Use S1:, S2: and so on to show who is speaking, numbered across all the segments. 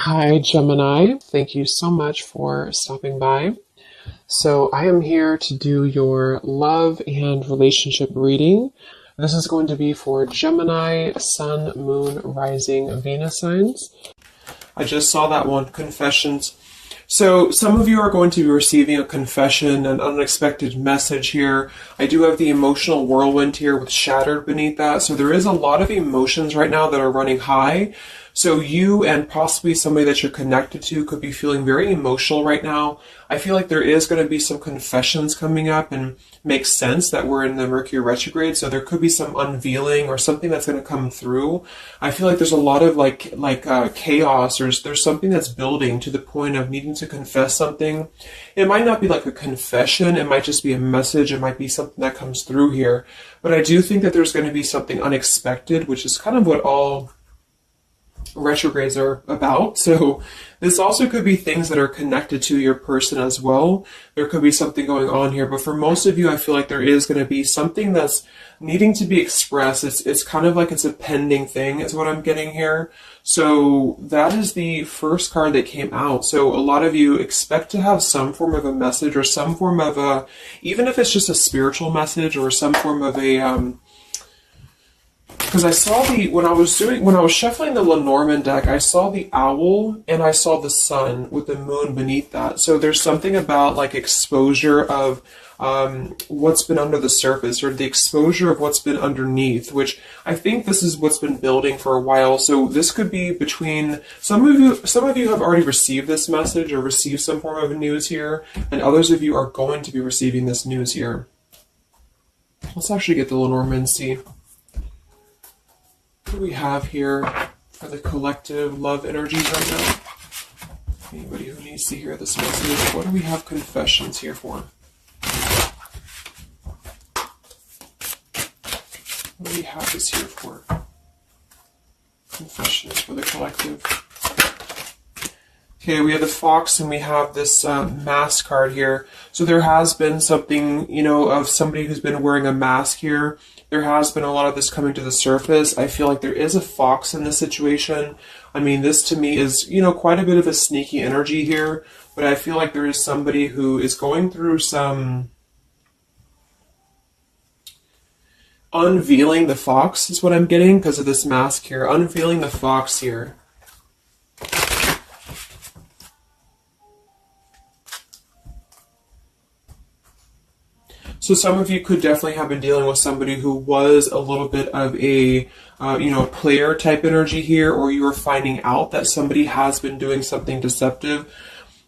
S1: Hi, Gemini. Thank you so much for stopping by. So, I am here to do your love and relationship reading. This is going to be for Gemini, Sun, Moon, Rising, Venus signs. I just saw that one, confessions. So some of you are going to be receiving a confession, an unexpected message here. I do have the emotional whirlwind here with shattered beneath that. So there is a lot of emotions right now that are running high. So you and possibly somebody that you're connected to could be feeling very emotional right now. I feel like there is going to be some confessions coming up, and makes sense that we're in the Mercury retrograde. So there could be some unveiling or something that's going to come through. I feel like there's a lot of chaos, or there's something that's building to the point of needing to confess something. It might not be like a confession. It might just be a message. It might be something that comes through here. But I do think that there's going to be something unexpected, which is kind of what all retrogrades are about. So this also could be things that are connected to your person as well. There could be something going on here, but for most of you, I feel like there is going to be something that's needing to be expressed. It's kind of like it's a pending thing is what I'm getting here. So that is the first card that came out. So a lot of you expect to have some form of a message, or some form of a, even if it's just a spiritual message, or some form of a because I saw when I was shuffling the Lenormand deck, I saw the owl and I saw the sun with the moon beneath that. So there's something about like exposure of what's been under the surface, or the exposure of what's been underneath, which I think this is what's been building for a while. So this could be between some of you have already received this message or received some form of news here, and others of you are going to be receiving this news here. Let's actually get the Lenormand and see. What do we have here for the collective love energies right now? Anybody who needs to hear this message, what do we have confessions here for? What do we have this here for? Confessions for the collective. Okay, we have the fox and we have this mask card here. So there has been something, of somebody who's been wearing a mask here. There has been a lot of this coming to the surface. I feel like there is a fox in this situation. I mean, this to me is, quite a bit of a sneaky energy here. But I feel like there is somebody who is going through some unveiling the fox is what I'm getting because of this mask here. Unveiling the fox here. So some of you could definitely have been dealing with somebody who was a little bit of a, player type energy here, or you were finding out that somebody has been doing something deceptive.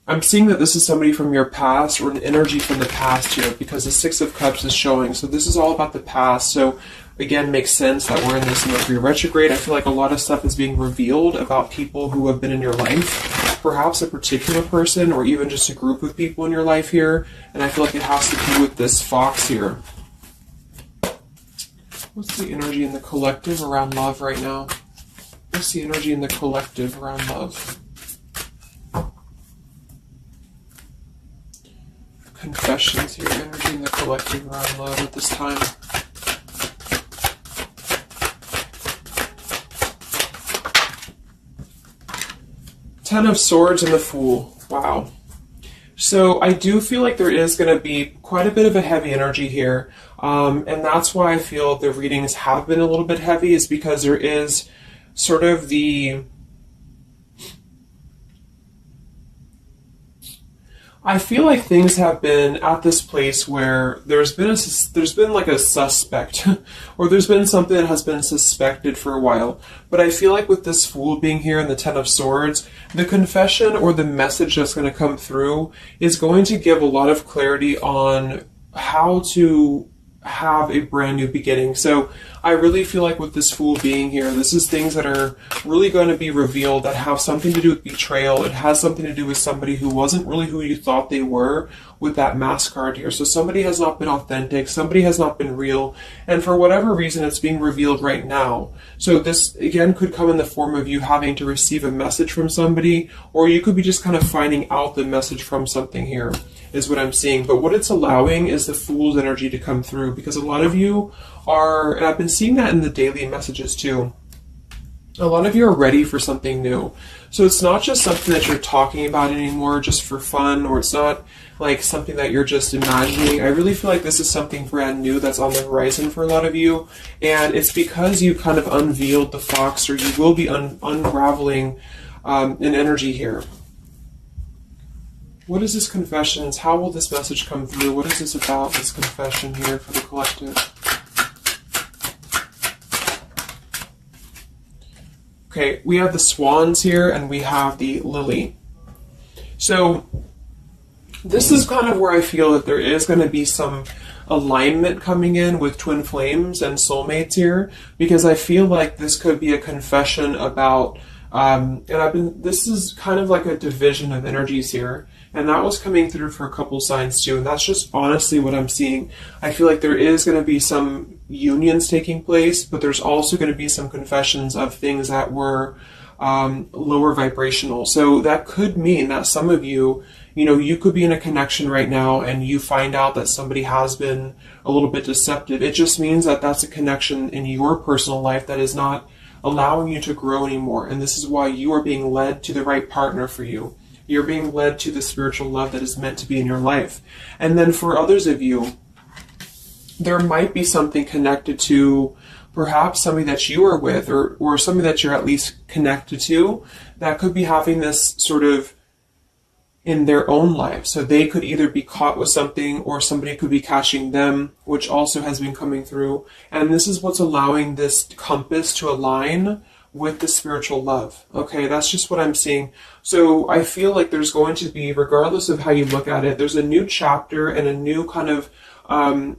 S1: I'm seeing that this is somebody from your past, or an energy from the past here, because the Six of Cups is showing. So this is all about the past. So again, makes sense that we're in this Mercury retrograde. I feel like a lot of stuff is being revealed about people who have been in your life. Perhaps a particular person, or even just a group of people in your life here. And I feel like it has to do with this fox here. What's the energy in the collective around love right now? What's the energy in the collective around love? Confessions here, energy in the collective around love at this time. Ten of Swords and the Fool. Wow. So I do feel like there is going to be quite a bit of a heavy energy here. And that's why I feel the readings have been a little bit heavy, is because there is sort of the... I feel like things have been at this place where there's been like a suspect, or there's been something that has been suspected for a while. But I feel like with this Fool being here and the Ten of Swords, the confession or the message that's going to come through is going to give a lot of clarity on how to have a brand new beginning. So I really feel like with this Fool being here, this is things that are really going to be revealed that have something to do with betrayal. It has something to do with somebody who wasn't really who you thought they were with that mask card here. So somebody has not been authentic, somebody has not been real, and for whatever reason it's being revealed right now. So this again could come in the form of you having to receive a message from somebody, or you could be just kind of finding out the message from something here, is what I'm seeing. But what it's allowing is the Fool's energy to come through, because a lot of you are, and I've been seeing that in the daily messages too, A lot of you are ready for something new. So it's not just something that you're talking about anymore just for fun, or it's not like something that you're just imagining. I really feel like this is something brand new that's on the horizon for a lot of you. And it's because you kind of unveiled the fox, or you will be unraveling an energy here. What is this confessions? How will this message come through? What is this about, this confession here for the collective? Okay, we have the swans here and we have the lily. So this is kind of where I feel that there is going to be some alignment coming in with twin flames and soulmates here, because I feel like this could be a confession about this is kind of like a division of energies here, and that was coming through for a couple signs too, and that's just honestly what I'm seeing. I feel like there is going to be some unions taking place, but there's also going to be some confessions of things that were lower vibrational. So that could mean that some of you, you could be in a connection right now and you find out that somebody has been a little bit deceptive. It just means that that's a connection in your personal life that is not allowing you to grow anymore. And this is why you are being led to the right partner for you. You're being led to the spiritual love that is meant to be in your life. And then for others of you, there might be something connected to perhaps somebody that you are with, or somebody that you're at least connected to, that could be having this sort of in their own life. So they could either be caught with something, or somebody could be catching them, which also has been coming through. And this is what's allowing this compass to align with the spiritual love. Okay, that's just what I'm seeing. So I feel like there's going to be, regardless of how you look at it, there's a new chapter and a new kind of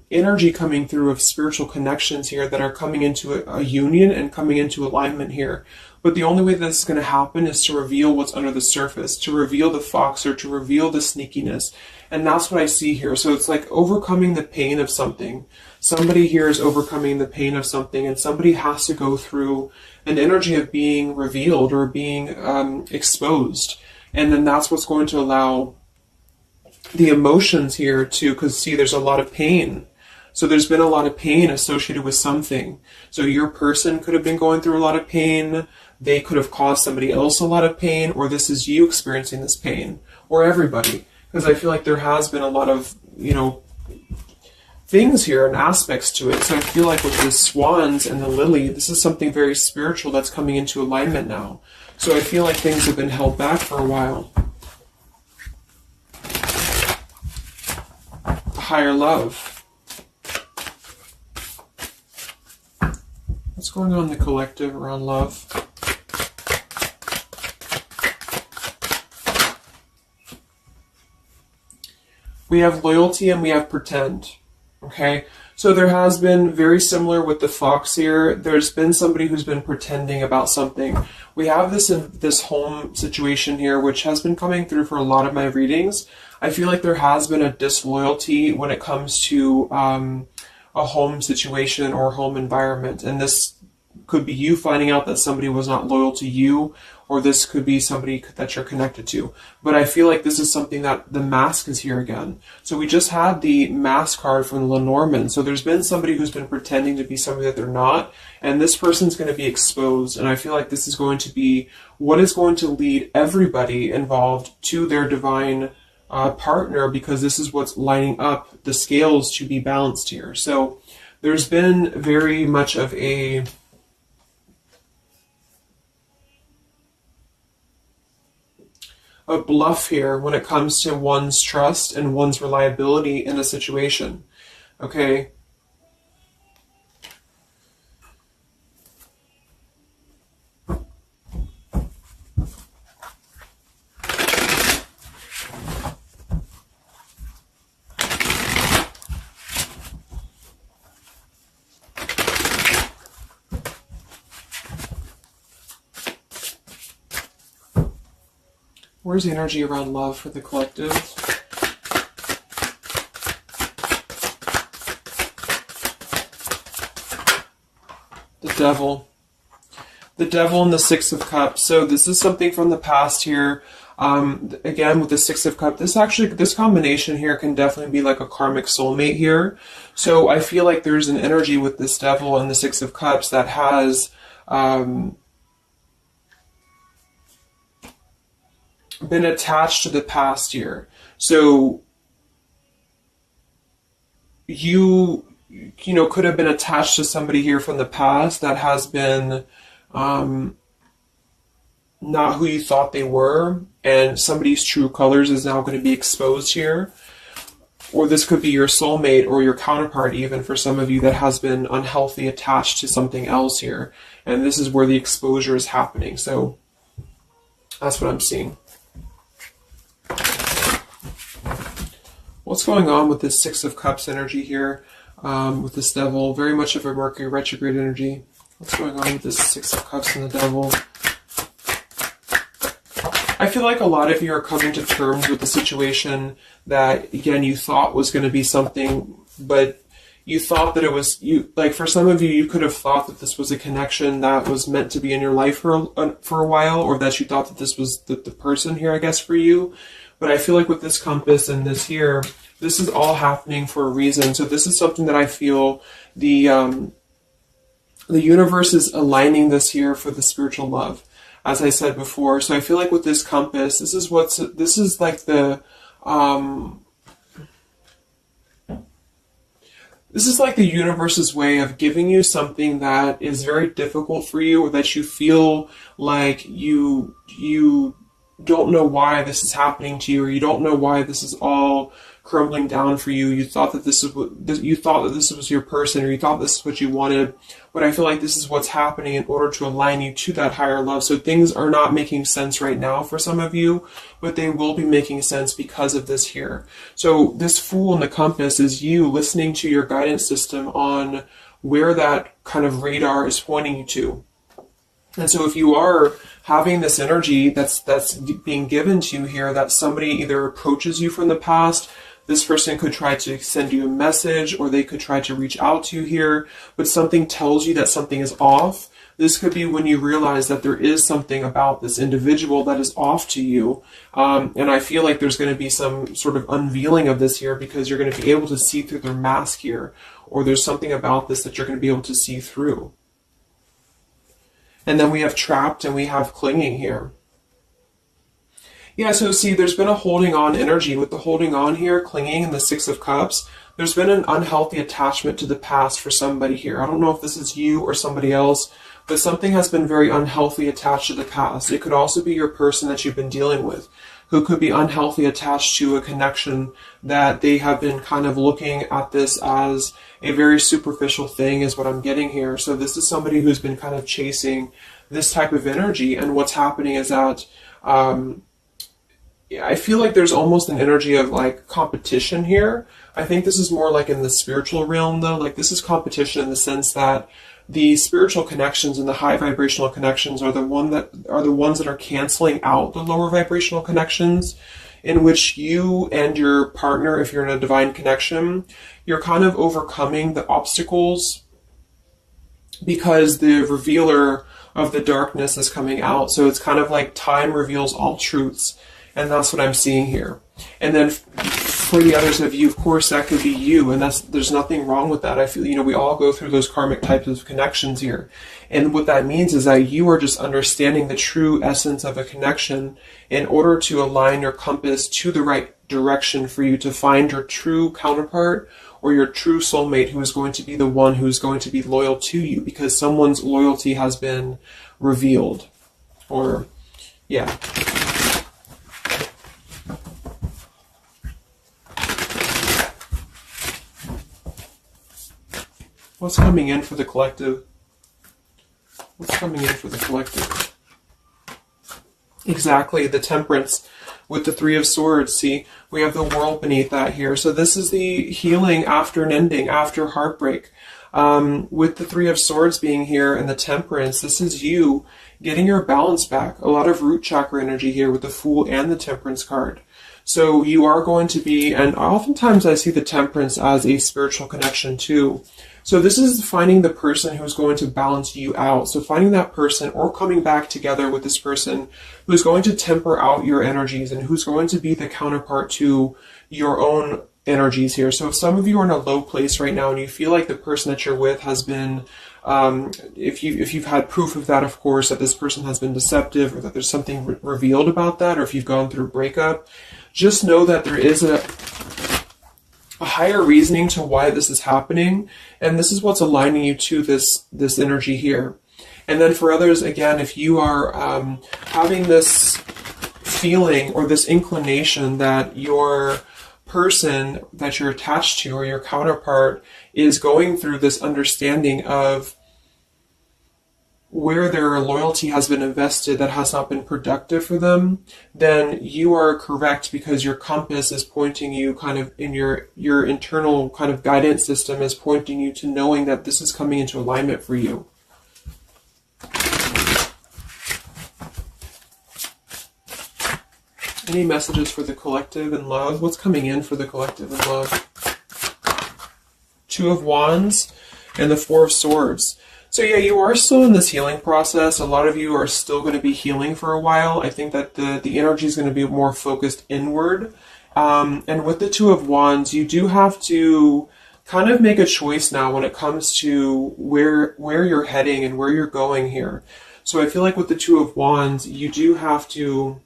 S1: energy coming through of spiritual connections here that are coming into a union and coming into alignment here. But the only way this is going to happen is to reveal what's under the surface, to reveal the fox, or to reveal the sneakiness. And that's what I see here. So it's like overcoming the pain of something. Somebody here is overcoming the pain of something, and somebody has to go through an energy of being revealed or being exposed. And then that's what's going to allow the emotions here to, because see, there's a lot of pain. So there's been a lot of pain associated with something. So your person could have been going through a lot of pain. They could have caused somebody else a lot of pain, or this is you experiencing this pain, or everybody. Because I feel like there has been a lot of, things here and aspects to it. So I feel like with the swans and the lily, this is something very spiritual that's coming into alignment now. So I feel like things have been held back for a while. Higher love. What's going on in the collective around love? We have loyalty and we have pretend. Okay, so there has been, very similar with the fox here, there's been somebody who's been pretending about something. We have this home situation here, which has been coming through for a lot of my readings. I feel like there has been a disloyalty when it comes to a home situation or home environment. And this could be you finding out that somebody was not loyal to you, or this could be somebody that you're connected to. But I feel like this is something that the mask is here again. So we just had the mask card from Lenormand. So there's been somebody who's been pretending to be somebody that they're not, and this person's going to be exposed. And I feel like this is going to be what is going to lead everybody involved to their divine partner, because this is what's lining up the scales to be balanced here. So there's been very much of a bluff here when it comes to one's trust and one's reliability in a situation. Okay. Where's the energy around love for the collective? The devil. The devil and the Six of Cups. So this is something from the past here. Again, with the Six of Cups, this combination here can definitely be like a karmic soulmate here. So I feel like there's an energy with this devil and the Six of Cups that has been attached to the past here. So you could have been attached to somebody here from the past that has been not who you thought they were, and somebody's true colors is now going to be exposed here. Or this could be your soulmate or your counterpart, even for some of you, that has been unhealthy attached to something else here. And this is where the exposure is happening. So that's what I'm seeing. What's going on with this Six of Cups energy here, with this Devil? Very much of a Mercury retrograde energy. What's going on with this Six of Cups and the Devil? I feel like a lot of you are coming to terms with the situation that, again, you thought was going to be something, but you thought that it was, like for some of you, you could have thought that this was a connection that was meant to be in your life for a while, or that you thought that this was the person here, I guess, for you. But I feel like with this compass and this here, this is all happening for a reason. So this is something that I feel the universe is aligning this here for the spiritual love, as I said before. So I feel like with this compass, this is like the universe's way of giving you something that is very difficult for you, or that you feel like you don't know why this is happening to you, or you don't know why this is all crumbling down for you. You thought that this was your person, or you thought this is what you wanted. But I feel like this is what's happening in order to align you to that higher love. So things are not making sense right now for some of you, but they will be making sense because of this here. So this Fool in the compass is you listening to your guidance system on where that kind of radar is pointing you to. And so if you are having this energy that's being given to you here, that somebody either approaches you from the past, this person could try to send you a message, or they could try to reach out to you here, but something tells you that something is off. This could be when you realize that there is something about this individual that is off to you. And I feel like there's going to be some sort of unveiling of this here, because you're going to be able to see through their mask here, or there's something about this that you're going to be able to see through. And then we have trapped and we have clinging here. Yeah, so see, there's been a holding on energy with the holding on here, clinging, and the Six of Cups. There's been an unhealthy attachment to the past for somebody here. I don't know if this is you or somebody else, but something has been very unhealthy attached to the past. It could also be your person that you've been dealing with, who could be unhealthy attached to a connection that they have been kind of looking at this as a very superficial thing, is what I'm getting here. So this is somebody who's been kind of chasing this type of energy, and what's happening is that I feel like there's almost an energy of like competition here. I think this is more like in the spiritual realm though. Like this is competition in the sense that the spiritual connections and the high vibrational connections are the ones that are canceling out the lower vibrational connections, in which you and your partner, if you're in a divine connection, you're kind of overcoming the obstacles because the revealer of the darkness is coming out. So it's kind of like time reveals all truths. And that's what I'm seeing here. And then for the others of you, of course, that could be you. And there's nothing wrong with that. I feel, we all go through those karmic types of connections here. And what that means is that you are just understanding the true essence of a connection in order to align your compass to the right direction for you to find your true counterpart, or your true soulmate, who is going to be the one who's going to be loyal to you, because someone's loyalty has been revealed. Or, yeah. What's coming in for the collective? What's coming in for the collective? Exactly, the Temperance with the Three of Swords. See, we have the World beneath that here. So this is the healing after an ending, after heartbreak. With the Three of Swords being here and the Temperance, this is you getting your balance back. A lot of root chakra energy here with the Fool and the Temperance card. So you are going to be, and oftentimes I see the Temperance as a spiritual connection too. So this is finding the person who's going to balance you out. So finding that person, or coming back together with this person who's going to temper out your energies, and who's going to be the counterpart to your own energies here. So if some of you are in a low place right now and you feel like the person that you're with has been, if you've had proof of that, of course, that this person has been deceptive, or that there's something revealed about that, or if you've gone through a breakup, just know that there is a higher reasoning to why this is happening, and this is what's aligning you to this energy here. And then for others, again, if you are having this feeling or this inclination that your person that you're attached to or your counterpart is going through this understanding of where their loyalty has been invested that has not been productive for them, then you are correct, because your compass is pointing you kind of in your internal kind of guidance system is pointing you to knowing that this is coming into alignment for you. Any messages for the collective and love? What's coming in for the collective and love? Two of Wands and the Four of Swords. So yeah, you are still in this healing process. A lot of you are still going to be healing for a while. I think that the energy is going to be more focused inward. And with the Two of Wands, you do have to kind of make a choice now when it comes to where you're heading and where you're going here. So I feel like with the Two of Wands, you do have to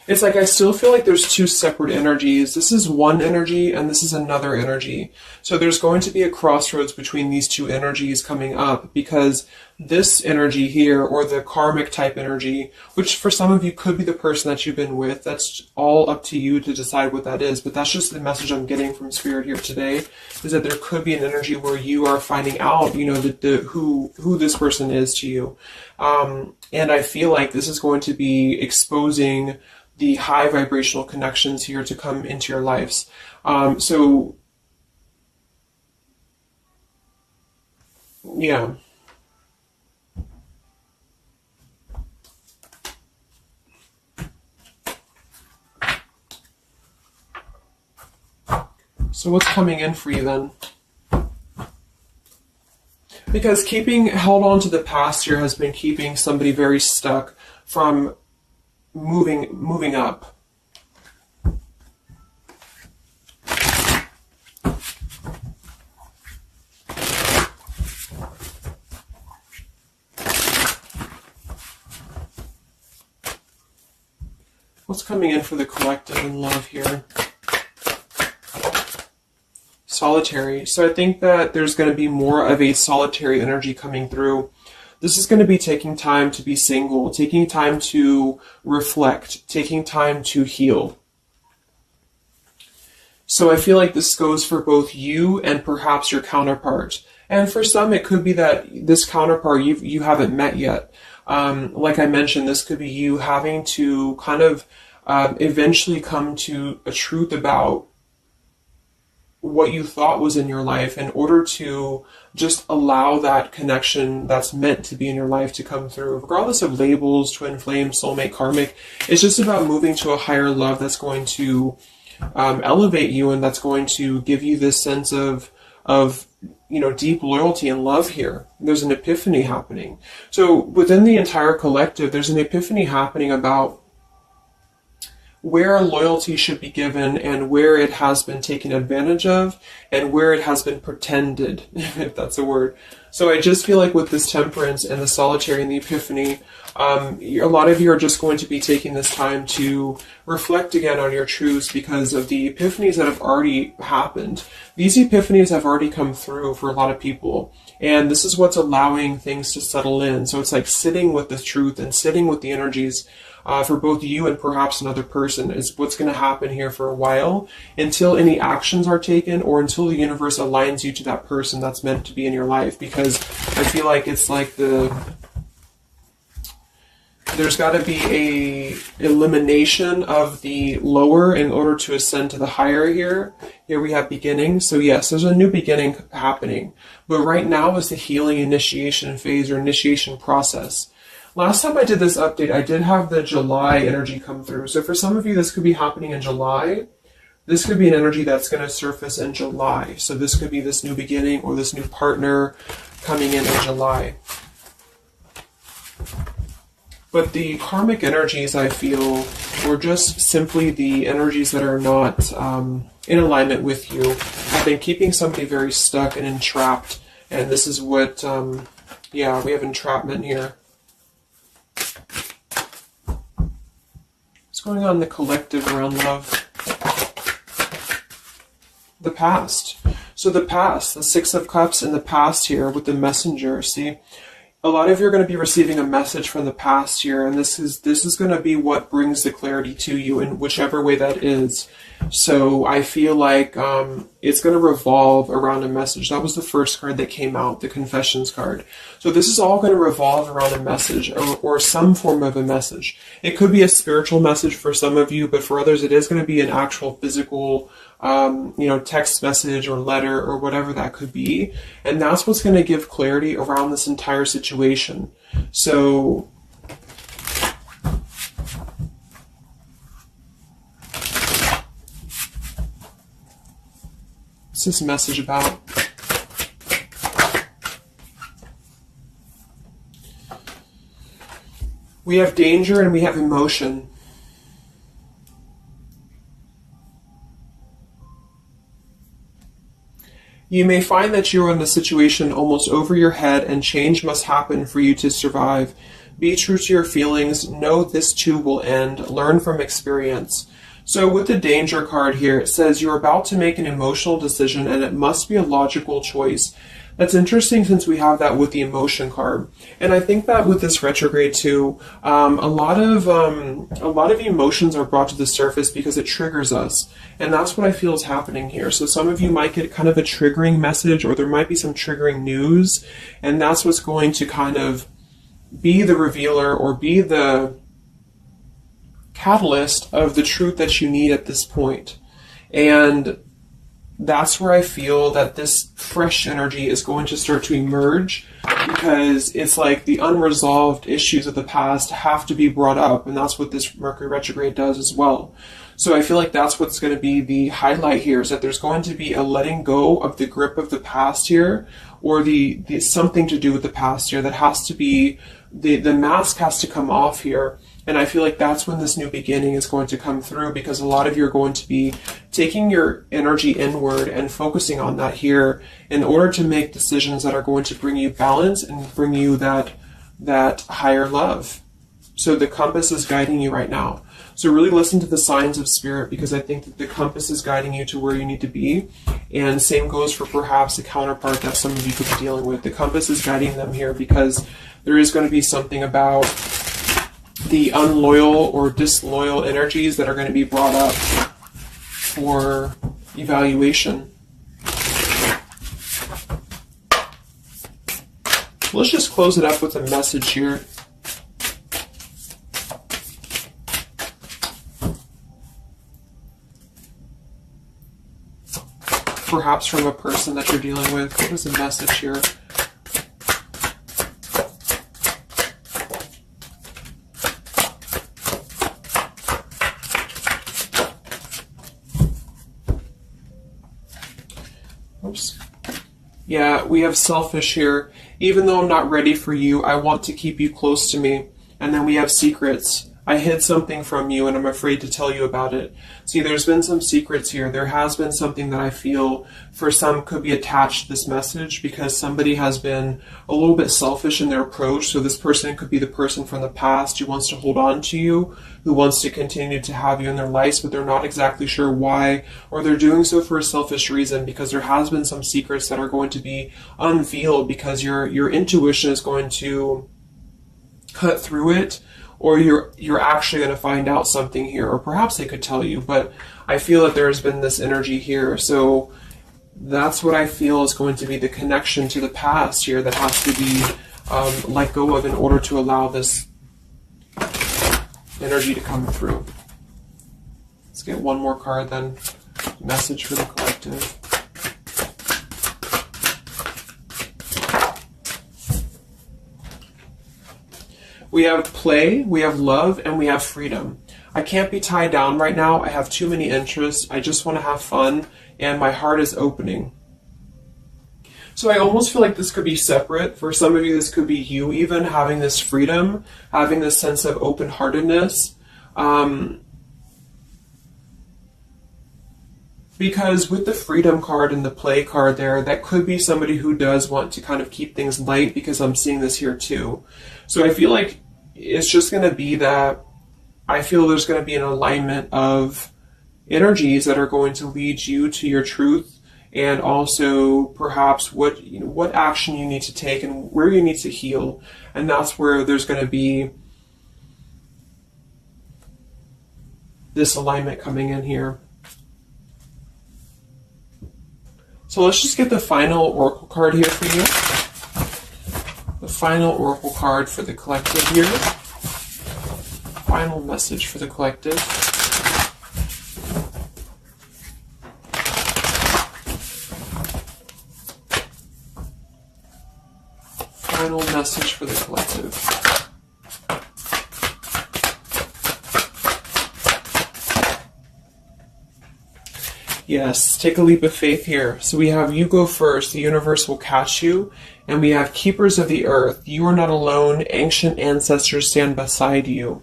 S1: it's like I still feel like there's two separate energies. This is one energy and this is another energy. So there's going to be a crossroads between these two energies coming up, because this energy here, or the karmic type energy, which for some of you could be the person that you've been with, that's all up to you to decide what that is. But that's just the message I'm getting from Spirit here today, is that there could be an energy where you are finding out, you know, who this person is to you. And I feel like this is going to be exposing the high vibrational connections here to come into your lives. So yeah. So what's coming in for you then? Because held on to the past here has been keeping somebody very stuck from moving up. What's coming in for the collective and love here? Solitary. So I think that there's going to be more of a solitary energy coming through. This is going to be taking time to be single, taking time to reflect, taking time to heal. So I feel like this goes for both you and perhaps your counterpart. And for some, it could be that this counterpart you haven't met yet. Like I mentioned, this could be you having to kind of eventually come to a truth about what you thought was in your life in order to just allow that connection that's meant to be in your life to come through. Regardless of labels, twin flame, soulmate, karmic, it's just about moving to a higher love that's going to elevate you, and that's going to give you this sense of deep loyalty and love here. There's an epiphany happening. So within the entire collective, there's an epiphany happening about where loyalty should be given and where it has been taken advantage of and where it has been pretended, if that's a word. So I just feel like with this temperance and the solitary and the epiphany, a lot of you are just going to be taking this time to reflect again on your truths because of the epiphanies that have already happened. These epiphanies have already come through for a lot of people, and this is what's allowing things to settle in. So it's like sitting with the truth and sitting with the energies for both you and perhaps another person is what's going to happen here for a while, until any actions are taken or until the universe aligns you to that person that's meant to be in your life. Because I feel like it's like there's got to be a elimination of the lower in order to ascend to the higher here. Here we have beginning. So yes, there's a new beginning happening. But right now is the healing initiation phase or initiation process. Last time I did this update, I did have the July energy come through. So for some of you, this could be happening in July. This could be an energy that's going to surface in July. So this could be this new beginning or this new partner coming in July. But the karmic energies, I feel, were just simply the energies that are not in alignment with you. Have been keeping somebody very stuck and entrapped. And this is what, yeah, we have entrapment here. What's going on in the collective around love? The past. So the past, the Six of Cups in the past here with the Messenger, see? A lot of you are going to be receiving a message from the past here, and this is going to be what brings the clarity to you in whichever way that is. So I feel like it's going to revolve around a message. That was the first card that came out, the Confessions card. So this is all going to revolve around a message or some form of a message. It could be a spiritual message for some of you, but for others it is going to be an actual physical text message or letter or whatever that could be. And that's what's going to give clarity around this entire situation. So what's this message about? We have danger and we have emotion. You may find that you're in a situation almost over your head and change must happen for you to survive. Be true to your feelings. Know this too will end. Learn from experience. So with the danger card here, it says you're about to make an emotional decision and it must be a logical choice. That's interesting since we have that with the emotion card. And I think that with this retrograde too, a lot of emotions are brought to the surface because it triggers us. And that's what I feel is happening here. So some of you might get kind of a triggering message, or there might be some triggering news. And that's what's going to kind of be the revealer or be the catalyst of the truth that you need at this point. And that's where I feel that this fresh energy is going to start to emerge, because it's like the unresolved issues of the past have to be brought up, and that's what this Mercury retrograde does as well. So I feel like that's what's going to be the highlight here, is that there's going to be a letting go of the grip of the past here, or the something to do with the past here that has to be, the mask has to come off here. And I feel like that's when this new beginning is going to come through, because a lot of you are going to be taking your energy inward and focusing on that here in order to make decisions that are going to bring you balance and bring you that higher love. So the compass is guiding you right now. So really listen to the signs of spirit, because I think that the compass is guiding you to where you need to be. And same goes for perhaps a counterpart that some of you could be dealing with. The compass is guiding them here because there is going to be something about the unloyal or disloyal energies that are going to be brought up for evaluation. Let's just close it up with a message here. Perhaps from a person that you're dealing with. What is the message here? Oops. Yeah, we have selfish here. Even though I'm not ready for you, I want to keep you close to me. And then we have secrets. I hid something from you and I'm afraid to tell you about it. See, there's been some secrets here. There has been something that I feel for some could be attached to this message, because somebody has been a little bit selfish in their approach. So this person could be the person from the past who wants to hold on to you, who wants to continue to have you in their lives, but they're not exactly sure why, or they're doing so for a selfish reason, because there has been some secrets that are going to be unveiled, because your intuition is going to cut through it, or you're actually going to find out something here, or perhaps they could tell you, but I feel that there's been this energy here. So that's what I feel is going to be the connection to the past here that has to be let go of in order to allow this energy to come through. Let's get one more card then. Message for the collective. We have play, we have love, and we have freedom. I can't be tied down right now. I have too many interests. I just want to have fun, and my heart is opening. So I almost feel like this could be separate. For some of you, this could be you even having this freedom, having this sense of open-heartedness. Because with the freedom card and the play card there, that could be somebody who does want to kind of keep things light, because I'm seeing this here too. So I feel like it's just going to be that I feel there's going to be an alignment of energies that are going to lead you to your truth, and also perhaps what action you need to take and where you need to heal. And that's where there's going to be this alignment coming in here. So let's just get the final oracle card here for you. The final oracle card for the collective here. Final message for the collective. Final message for the collective. Yes, take a leap of faith here. So we have you go first, the universe will catch you. And we have keepers of the earth. You are not alone. Ancient ancestors stand beside you.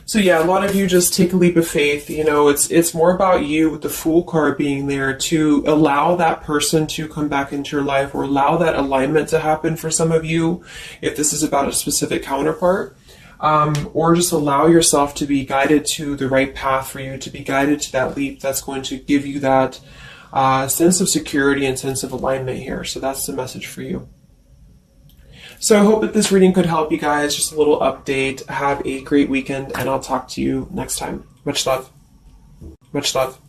S1: So yeah, a lot of you just take a leap of faith. You know, it's more about you with the Fool card being there to allow that person to come back into your life, or allow that alignment to happen for some of you, if this is about a specific counterpart. Or just allow yourself to be guided to the right path for you, to be guided to that leap that's going to give you that sense of security and sense of alignment here. So that's the message for you. So I hope that this reading could help you guys. Just a little update. Have a great weekend, and I'll talk to you next time. Much love. Much love.